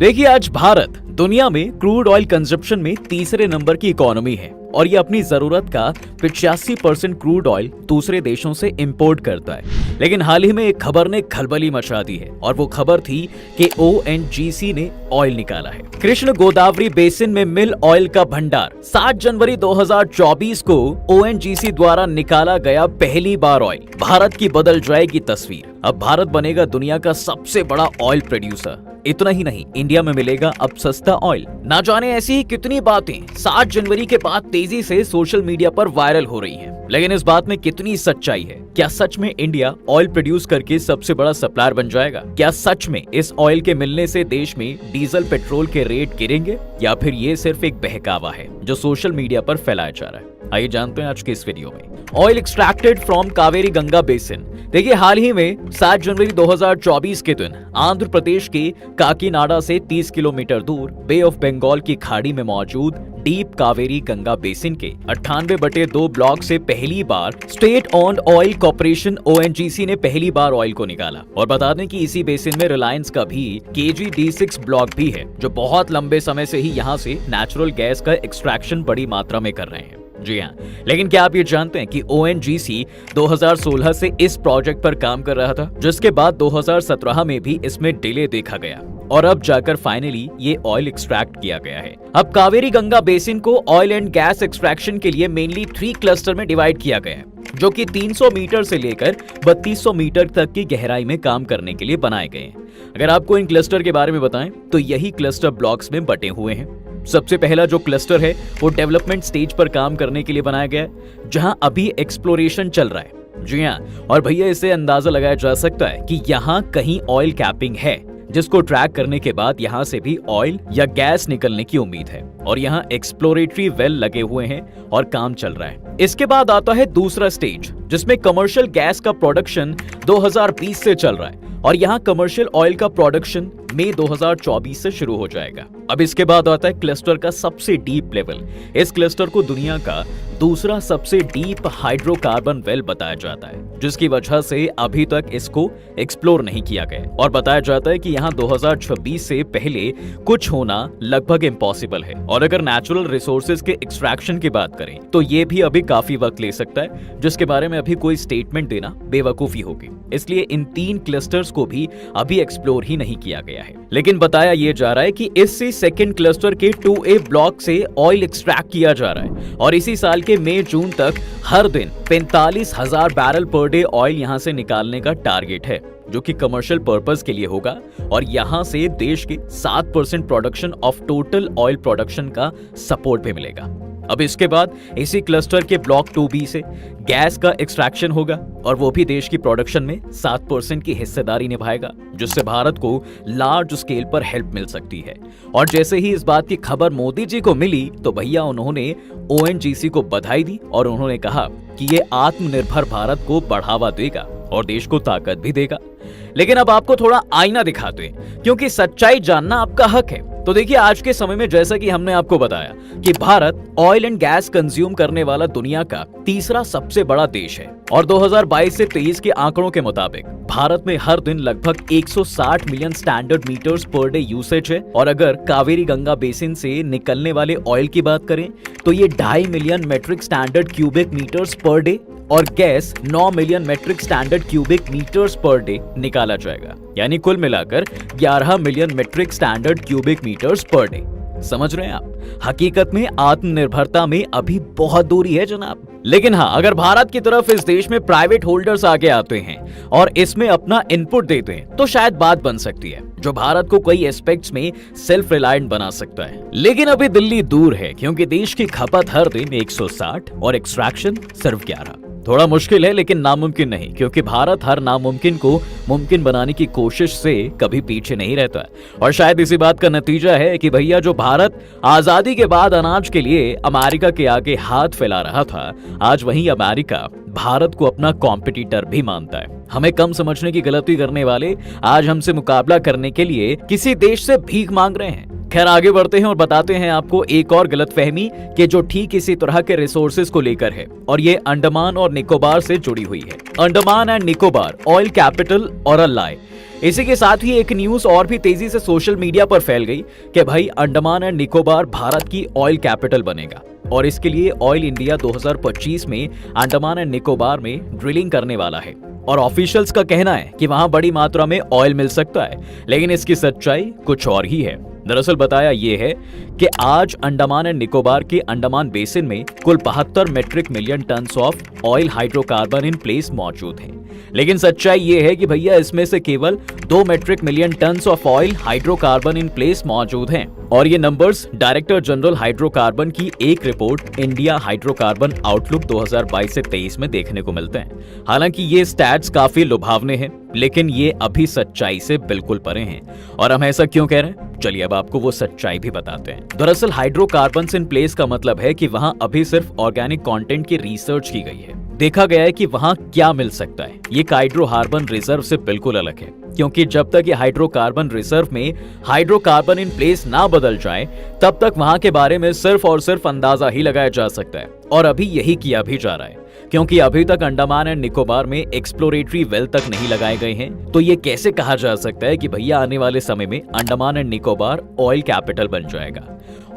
देखिए, आज भारत दुनिया में क्रूड ऑयल कंजप्शन में तीसरे नंबर की इकोनॉमी है और ये अपनी जरूरत का 85% क्रूड ऑयल दूसरे देशों से इंपोर्ट करता है। लेकिन हाल ही में एक खबर ने खलबली मचा दी है और वो खबर थी कि ONGC ने ऑयल निकाला है। कृष्ण गोदावरी बेसिन में मिल ऑयल का भंडार। 7 जनवरी 2024 को ONGC द्वारा निकाला गया पहली बार ऑयल। भारत की बदल जाएगी तस्वीर। अब भारत बनेगा दुनिया का सबसे बड़ा ऑयल प्रोड्यूसर। इतना ही नहीं, इंडिया में मिलेगा अब सस्ता ऑयल। ना जाने ऐसी ही कितनी बातें 7 जनवरी के बाद तेजी से सोशल मीडिया पर वायरल हो रही हैं। लेकिन इस बात में कितनी सच्चाई है? क्या सच में इंडिया ऑयल प्रोड्यूस करके सबसे बड़ा सप्लायर बन जाएगा? क्या सच में इस ऑयल के मिलने से देश में डीजल पेट्रोल के रेट गिरेंगे, या फिर ये सिर्फ एक बहकावा है जो सोशल मीडिया पर फैलाया जा रहा है? आइए जानते हैं आज के इस वीडियो में। Oil extracted from Kaveri Ganga basin. देखिए, हाल ही में 7 जनवरी 2024 के दिन आंध्र प्रदेश के काकीनाडा से 30 किलोमीटर दूर बे ऑफ बंगाल की खाड़ी में मौजूद डीप कावेरी गंगा बेसिन के 98/2 ब्लॉक से पहली बार state owned oil corporation ONGC ने पहली बार ऑयल को निकाला। और बता दें कि इसी बेसिन में रिलायंस का भी KG-D6 ब्लॉक भी है, जो बहुत लंबे समय से ही यहाँ से नेचुरल गैस का एक्सट्रैक्शन बड़ी मात्रा में कर रहे हैं। जी हाँ, लेकिन क्या आप ये जानते हैं कि ONGC 2016 से इस प्रोजेक्ट पर काम कर रहा था, जिसके बाद 2017 में भी इसमें डिले देखा गया और अब जाकर फाइनली ये ऑयल एक्सट्रैक्ट किया गया है। अब कावेरी गंगा बेसिन को ऑयल एंड गैस एक्सट्रैक्शन के लिए मेनली 3 क्लस्टर में डिवाइड किया गया है, जो कि 300 मीटर से लेकर 3200 मीटर तक की गहराई में काम करने के लिए बनाए गए हैं। अगर आपको इन क्लस्टर के बारे में बताएं तो यही क्लस्टर ब्लॉक्स में बटे हुए हैं। सबसे पहला जो क्लस्टर है वो डेवलपमेंट स्टेज पर काम करने के लिए बनाया गया है, जहां अभी एक्सप्लोरेशन चल रहा है। जी हाँ, और भैया इससे अंदाजा लगाया जा सकता है कि यहाँ कहीं ऑयल कैपिंग है, जिसको ट्रैक करने के बाद यहाँ से भी ऑयल या गैस निकलने की उम्मीद है। और यहाँ एक्सप्लोरेटरी वेल लगे हुए हैं और काम चल रहा है। इसके बाद आता है दूसरा स्टेज, जिसमें कमर्शियल गैस का प्रोडक्शन 2020 से चल रहा है और यहाँ कमर्शियल ऑयल का प्रोडक्शन मई 2024 से शुरू हो जाएगा। अब इसके बाद आता है क्लस्टर का सबसे डीप लेवल। इस क्लस्टर को दुनिया का दूसरा सबसे डीप हाइड्रोकार्बन वेल बताया जाता है, जिसकी वजह से अभी तक इसको एक्सप्लोर नहीं किया गया और बताया जाता है कि यहाँ 2026 से पहले कुछ होना लगभग इम्पॉसिबल है। और अगर नेचुरल रिसोर्सेज के एक्सट्रैक्शन की बात करें तो ये भी अभी काफी वक्त ले सकता है, जिसके बारे में अभी कोई स्टेटमेंट देना बेवकूफी होगी। इसलिए इन 3 क्लस्टर्स को भी अभी एक्सप्लोर ही नहीं किया गया है। लेकिन बताया ये जा रहा है कि इससे सेकेंड क्लस्टर के 2A ब्लॉक से ऑयल एक्सट्रैक्ट किया जा रहा है और इसी साल के मई जून तक हर दिन 45,000 बैरल पर डे ऑयल यहां से निकालने का टारगेट है, जो कि कमर्शियल पर्पस के लिए होगा। और यहां से देश के 7% production of total oil production का सपोर्ट भी मिलेगा। अब इसके बाद इसी क्लस्टर के ब्लॉक 2B से गैस का एक्सट्रैक्शन होगा और वो भी देश की प्रोडक्शन में 7% की हिस्सेदारी निभाएगा, जिससे भारत को लार्ज स्केल पर हेल्प मिल सकती है। और जैसे ही इस बात की खबर मोदी जी को मिली तो भैया उन्होंने ONGC को बधाई दी और उन्होंने कहा कि ये आत्मनिर्भर भारत को बढ़ावा देगा और देश को ताकत भी देगा। लेकिन अब आपको थोड़ा आईना दिखाते हैं, क्योंकि सच्चाई जानना आपका हक है। तो देखिए, आज के समय में जैसा कि हमने आपको बताया कि Bharat oil and gas consume करने वाला दुनिया का तीसरा सबसे बड़ा देश है और 2022 से 23 के आंकड़ों के मुताबिक भारत में हर दिन लगभग 160 million standard metres per day usage है। और अगर कावेरी गंगा बेसिन से निकलने वाले ऑयल की बात करें तो ये 2.5 million metric standard cubic metres per day और gas 9 million metric standard cubic metres per day निकाला जाएगा, यानी कुल मिलाकर 11 million metric standard cubic metres per day. समझ रहे हैं आप? हकीकत में आत्मनिर्भरता में अभी बहुत दूरी है जनाब। लेकिन हाँ, अगर भारत की तरफ इस देश में प्राइवेट होल्डर्स आगे आते हैं और इसमें अपना इनपुट देते हैं तो शायद बात बन सकती है, जो भारत को कई एस्पेक्ट्स में सेल्फ रिलायंट बना सकता है। लेकिन अभी दिल्ली दूर है, क्योंकि देश की खपत हर दिन 160 और एक्सट्रैक्शन सिर्फ 11। थोड़ा मुश्किल है लेकिन नामुमकिन नहीं, क्योंकि भारत हर नामुमकिन को मुमकिन बनाने की कोशिश से कभी पीछे नहीं रहता है। और शायद इसी बात का नतीजा है कि भैया जो भारत आजादी के बाद अनाज के लिए अमेरिका के आगे हाथ फैला रहा था, आज वही अमेरिका भारत को अपना कॉम्पिटिटर भी मानता है। हमें कम समझने की गलती करने वाले आज हमसे मुकाबला करने के लिए किसी देश से भीख मांग रहे हैं। खैर, आगे बढ़ते हैं और बताते हैं आपको एक और गलतफहमी कि जो ठीक इसी तरह के रिसोर्सेज को लेकर है, और ये अंडमान और निकोबार से जुड़ी हुई है। Andaman and Nicobar oil capital और अ लाई। इसी के साथ ही एक न्यूज और भी तेजी से सोशल मीडिया पर फैल गई कि भाई अंडमान एंड निकोबार भारत की ऑयल कैपिटल बनेगा और इसके लिए ऑयल इंडिया 2025 में अंडमान एंड निकोबार में ड्रिलिंग करने वाला है। और ऑफिशियल्स का कहना है कि वहां बड़ी मात्रा में ऑयल मिल सकता है, लेकिन इसकी सच्चाई कुछ और ही है। दरअसल बताया यह है कि आज अंडमान एंड निकोबार के अंडमान बेसिन में कुल 72 metric million ton of oil hydrocarbon in place मौजूद हैं। लेकिन सच्चाई ये है कि भैया इसमें से केवल 2 metric million ton of oil hydrocarbon in place मौजूद हैं। और ये नंबर्स डायरेक्टर जनरल हाइड्रोकार्बन की एक रिपोर्ट इंडिया हाइड्रोकार्बन आउटलुक 2022 से 23 में देखने को मिलते हैं। हालांकि ये स्टैट्स काफी लुभावने हैं, लेकिन ये अभी सच्चाई से बिल्कुल परे हैं। और हम ऐसा क्यों कह रहे हैं, चलिए अब आपको वो सच्चाई भी बताते हैं। दरअसल हाइड्रोकार्बन्स इन प्लेस का मतलब है कि वहां अभी सिर्फ ऑर्गेनिक कंटेंट की रिसर्च की गई है, देखा गया है कि वहां क्या मिल सकता है। ये हाइड्रोकार्बन रिजर्व से बिल्कुल अलग है, क्योंकि जब तक ये हाइड्रोकार्बन रिजर्व में हाइड्रोकार्बन इन प्लेस ना बदल जाए तब तक वहां के बारे में सिर्फ और सिर्फ अंदाजा ही लगाया जा सकता है। और अभी यही किया भी जा रहा है, क्योंकि अभी तक अंडमान एंड निकोबार में एक्सप्लोरेटरी वेल तक नहीं लगाए गए हैं। तो ये कैसे कहा जा सकता है कि भैया आने वाले समय में Andaman and Nicobar oil capital बन जाएगा।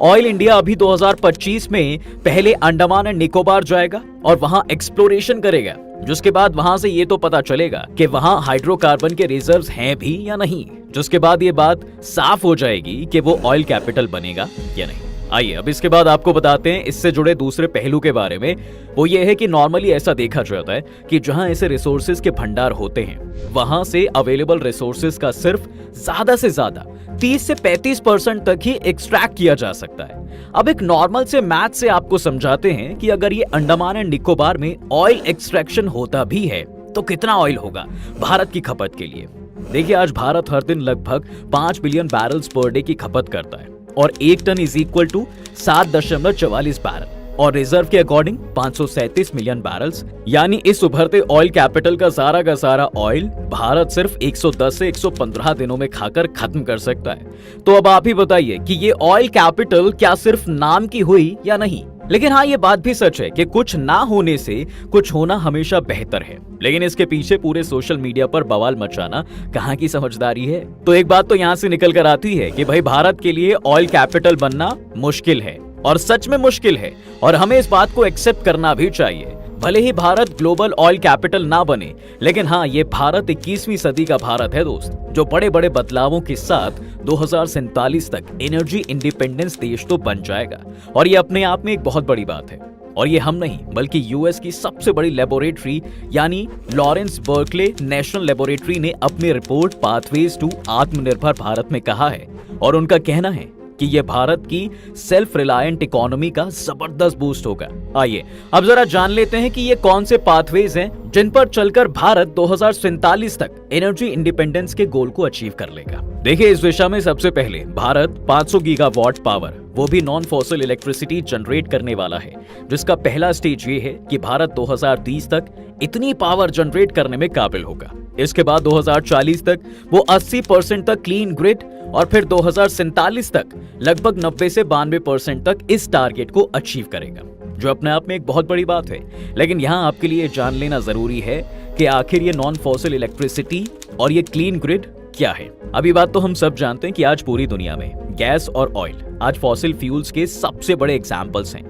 ऑयल इंडिया अभी 2025 में पहले अंडमान एंड निकोबार जाएगा और वहां एक्सप्लोरेशन करेगा, जिसके बाद वहां से ये तो पता चलेगा कि वहां हाइड्रोकार्बन के रिजर्व्स हैं भी या नहीं, जिसके बाद ये बात साफ हो जाएगी कि वो ऑयल कैपिटल बनेगा या नहीं। आइए अब इसके बाद आपको बताते हैं इससे जुड़े दूसरे पहलू के बारे में। वो ये है कि नॉर्मली ऐसा देखा जाता है कि जहां ऐसे रिसोर्सेज के भंडार होते हैं वहां से अवेलेबल रिसोर्सेज का सिर्फ ज्यादा से ज्यादा 30 से 35% तक ही एक्सट्रैक्ट किया जा सकता है। अब एक नॉर्मल से मैथ से आपको समझाते हैं कि अगर ये अंडमान एंड निकोबार में ऑयल एक्सट्रैक्शन होता भी है तो कितना ऑयल होगा भारत की खपत के लिए। देखिए आज भारत हर दिन लगभग 5 बिलियन बैरल्स पर डे की खपत करता है और 1 ton is equal to 7.44 barrel और रिजर्व के अकॉर्डिंग 537 मिलियन बैरल्स, यानी इस उभरते ऑयल कैपिटल का सारा ऑयल भारत सिर्फ 110 से 115 दिनों में खाकर खत्म कर सकता है। तो अब आप ही बताइए कि ये ऑयल कैपिटल क्या सिर्फ नाम की हुई या नहीं। लेकिन हाँ, ये बात भी सच है कि कुछ ना होने से कुछ होना हमेशा बेहतर है, लेकिन इसके पीछे पूरे सोशल मीडिया पर बवाल मचाना कहाँ की समझदारी है। तो एक बात तो यहाँ से निकल कर आती है कि भाई भारत के लिए ऑयल कैपिटल बनना मुश्किल है, और सच में मुश्किल है, और हमें इस बात को एक्सेप्ट करना भी चाहिए। भले ही भारत ग्लोबल ऑयल कैपिटल ना बने, लेकिन हाँ, ये भारत 21वीं सदी का भारत है दोस्त, जो बड़े बड़े बदलावों के साथ 2047 तक एनर्जी इंडिपेंडेंस देश तो बन जाएगा। और ये अपने आप में एक बहुत बड़ी बात है। और ये हम नहीं बल्कि यूएस की सबसे बड़ी लेबोरेटरी यानी लॉरेंस बर्कले नेशनल लेबोरेटरी ने अपनी रिपोर्ट पाथवेज टू आत्मनिर्भर भारत में कहा है। और उनका कहना है कि ये भारत की सेल्फ रिलायंट इकोनॉमी का जबरदस्त बूस्ट होगा। आइए अब जरा जान लेते हैं कि ये कौन से पाथवेज हैं जिन पर चलकर भारत 2047 तक एनर्जी इंडिपेंडेंस के गोल को अचीव कर लेगा। देखिए इस दिशा में सबसे पहले भारत 500 गीगावाट पावर, वो भी नॉन फॉसिल इलेक्ट्रिसिटी जनरेट करने वाला है, जिसका पहला स्टेज ये है कि भारत 2030 तक इतनी पावर जनरेट करने में काबिल होगा। इसके बाद 2040 तक वो 80% तक क्लीन ग्रिड, और फिर 2047 तक लगभग 90 से 92% तक इस टारगेट को अचीव करेगा, जो अपने आप में एक बहुत बड़ी बात है। लेकिन यहाँ आपके लिए जान लेना जरूरी है कि आखिर ये नॉन फॉसिल इलेक्ट्रिसिटी और ये क्लीन ग्रिड क्या है। अभी बात तो हम सब जानते हैं कि आज पूरी दुनिया में गैस और ऑयल आज फॉसिल फ्यूल्स के सबसे बड़े एग्जाम्पल्स हैं,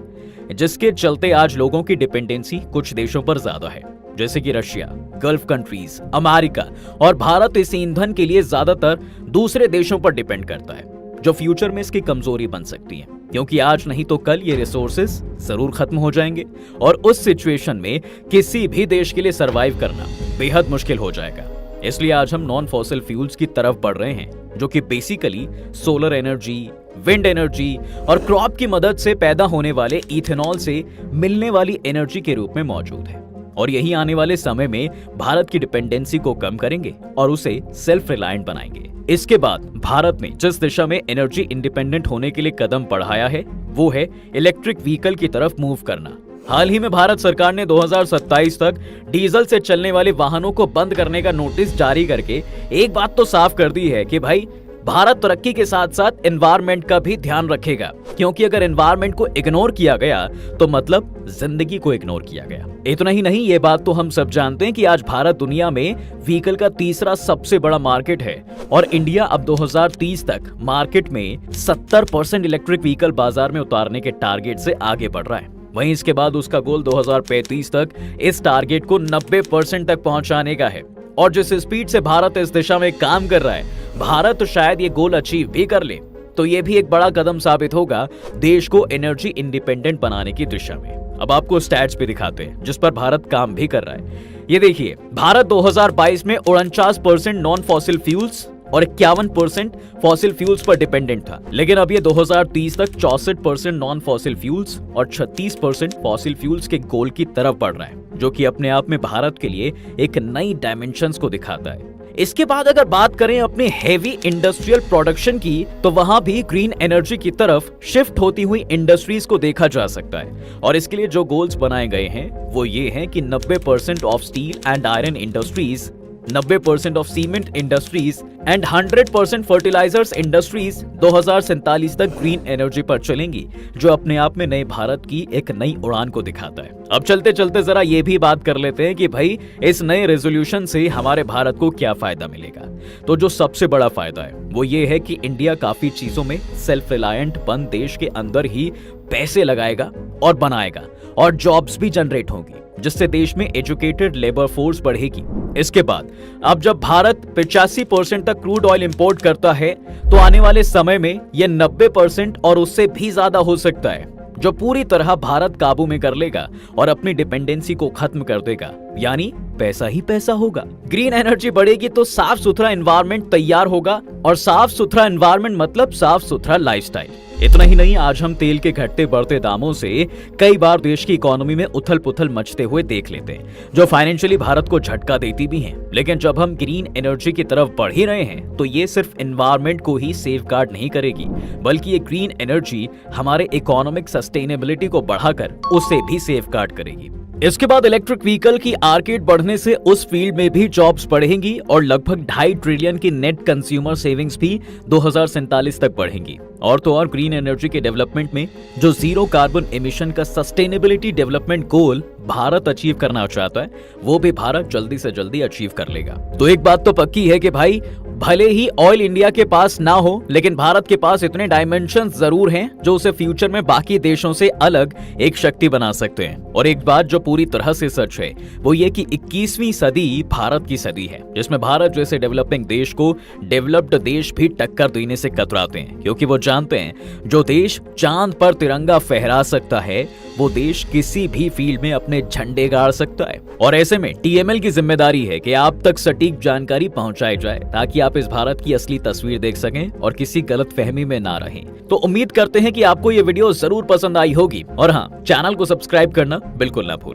जिसके चलते आज लोगों की डिपेंडेंसी कुछ देशों पर ज्यादा है, जैसे कि रशिया, गल्फ कंट्रीज, अमेरिका, और भारत इस ईंधन के लिए ज्यादातर दूसरे देशों पर डिपेंड करता है, जो फ्यूचर में इसकी कमजोरी बन सकती है, क्योंकि आज नहीं तो कल ये रिसोर्सेज जरूर खत्म हो जाएंगे और उस सिचुएशन में किसी भी देश के लिए सरवाइव करना बेहद मुश्किल हो जाएगा। इसलिए आज हम नॉन फॉसिल फ्यूल्स की तरफ बढ़ रहे हैं, जो कि basically solar energy, wind energy और क्रॉप की मदद से पैदा होने वाले इथेनॉल से मिलने वाली एनर्जी के रूप में मौजूद है। और यही आने वाले समय में भारत की डिपेंडेंसी को कम करेंगे और उसे सेल्फ रिलायंट बनाएंगे। इसके बाद भारत ने जिस दिशा में एनर्जी इंडिपेंडेंट होने के लिए कदम बढ़ाया है वो है इलेक्ट्रिक व्हीकल की तरफ मूव करना। हाल ही में भारत सरकार ने 2027 तक डीजल से चलने वाले वाहनों को बंद करने का नोटिस जारी करके एक बात तो साफ कर दी है कि भाई भारत तरक्की के साथ साथ एनवायरनमेंट का भी ध्यान रखेगा, क्योंकि अगर एनवायरनमेंट को इग्नोर किया गया तो मतलब जिंदगी को इग्नोर किया गया। इतना ही नहीं, ये बात तो हम सब जानते हैं कि आज भारत दुनिया में व्हीकल का तीसरा सबसे बड़ा मार्केट है और इंडिया अब 2030 तक मार्केट में 70% इलेक्ट्रिक व्हीकल बाजार में उतारने के टारगेट से आगे बढ़ रहा है। वहीं इसके बाद उसका गोल 2035 तक इस टारगेट को 90% तक पहुंचाने का है। और जिस स्पीड से भारत इस दिशा में काम कर रहा है, भारत तो शायद ये गोल अचीव भी कर ले। तो ये भी एक बड़ा कदम साबित होगा देश को एनर्जी इंडिपेंडेंट बनाने की दिशा में। अब आपको स्टैट्स भी दिखाते हैं जिस पर भारत काम भी कर रहा है। ये देखिए, भारत 2022 में 49% नॉन फॉसिल फ्यूल्स और 51% फॉसिल फ्यूल्स पर डिपेंडेंट था, लेकिन अब ये 2030 तक 64% नॉन फॉसिल फ्यूल्स और 36% फॉसिल फ्यूल्स के गोल की तरफ बढ़ रहा है, जो कि अपने आप में भारत के लिए एक नई डायमेंशंस को दिखाता है। इसके बाद अगर बात करें अपने हेवी इंडस्ट्रियल प्रोडक्शन की, तो वहां भी ग्रीन एनर्जी की तरफ शिफ्ट होती हुई इंडस्ट्रीज को देखा जा सकता है। और इसके लिए जो गोल्स बनाए गए हैं वो ये हैं कि 90% of steel and iron industries, 90% of cement industries and 100% fertilisers industries 2047 तक ग्रीन एनर्जी पर चलेंगी, जो अपने आप में नए भारत की एक नई उड़ान को दिखाता है। अब चलते चलते जरा ये भी बात कर लेते हैं कि भाई इस नए रेजोल्यूशन से हमारे भारत को क्या फायदा मिलेगा। तो जो सबसे बड़ा फायदा है वो ये है कि इंडिया काफी चीजों में सेल्फ रिलायंट बन देश के अंदर ही पैसे लगाएगा और बनाएगा और जॉब्स भी जनरेट होंगी, जिससे देश में एजुकेटेड लेबर फोर्स बढ़ेगी। इसके बाद अब जब भारत 85% तक क्रूड ऑयल इंपोर्ट करता है, तो आने वाले समय में यह 90% और उससे भी ज्यादा हो सकता है, जो पूरी तरह भारत काबू में कर लेगा और अपनी डिपेंडेंसी को खत्म कर देगा। यानी पैसा ही पैसा होगा। ग्रीन एनर्जी बढ़ेगी तो साफ सुथरा एनवायरनमेंट तैयार होगा, और साफ सुथरा एनवायरनमेंट मतलब साफ सुथरा लाइफस्टाइल। इतना ही नहीं, आज हम तेल के घटते बढ़ते दामों से कई बार देश की इकोनॉमी में उथल पुथल मचते हुए देख लेते हैं, जो फाइनेंशियली भारत को झटका देती भी हैं। लेकिन जब हम ग्रीन एनर्जी की तरफ बढ़ ही रहे हैं, तो ये सिर्फ एनवायरनमेंट को ही सेफगार्ड नहीं करेगी, बल्कि ये ग्रीन एनर्जी हमारे इकोनॉमिक सस्टेनेबिलिटी को बढ़ाकर उसे भी सेफगार्ड करेगी। इसके बाद इलेक्ट्रिक व्हीकल की मार्केट बढ़ने से उस फील्ड में भी जॉब्स बढ़ेंगी और लगभग 2.5 ट्रिलियन की नेट कंज्यूमर सेविंग्स भी 2047 तक बढ़ेंगी। और तो और ग्रीन एनर्जी के डेवलपमेंट में जो जीरो कार्बन एमिशन का sustainability development goal Bharat achieve करना चाहता है, वो भी भारत जल्दी से जल्दी अचीव कर लेगा। तो एक बात तो पक्की है कि भाई भले ही ऑयल इंडिया के पास ना हो, लेकिन भारत के पास इतने डायमेंशंस जरूर हैं जो उसे फ्यूचर में बाकी देशों से अलग एक शक्ति बना सकते हैं। और एक बात जो पूरी तरह से सच है वो ये कि 21वीं सदी भारत की सदी है, जिसमें भारत जैसे डेवलपिंग देश को डेवलप्ड देश भी टक्कर देने से कतराते हैं, क्योंकि वो जानते हैं जो देश चांद पर तिरंगा फहरा सकता है, वो देश किसी भी फील्ड में अपने झंडे गाड़ सकता है। और ऐसे में टीएमएल की जिम्मेदारी है कि आप तक सटीक जानकारी पहुंचाई जाए, ताकि आप इस भारत की असली तस्वीर देख सकें और किसी गलत फहमी में ना रहें। तो उम्मीद करते हैं कि आपको ये वीडियो जरूर पसंद आई होगी, और हाँ, चैनल को सब्सक्राइब करना बिल्कुल ना भूलें।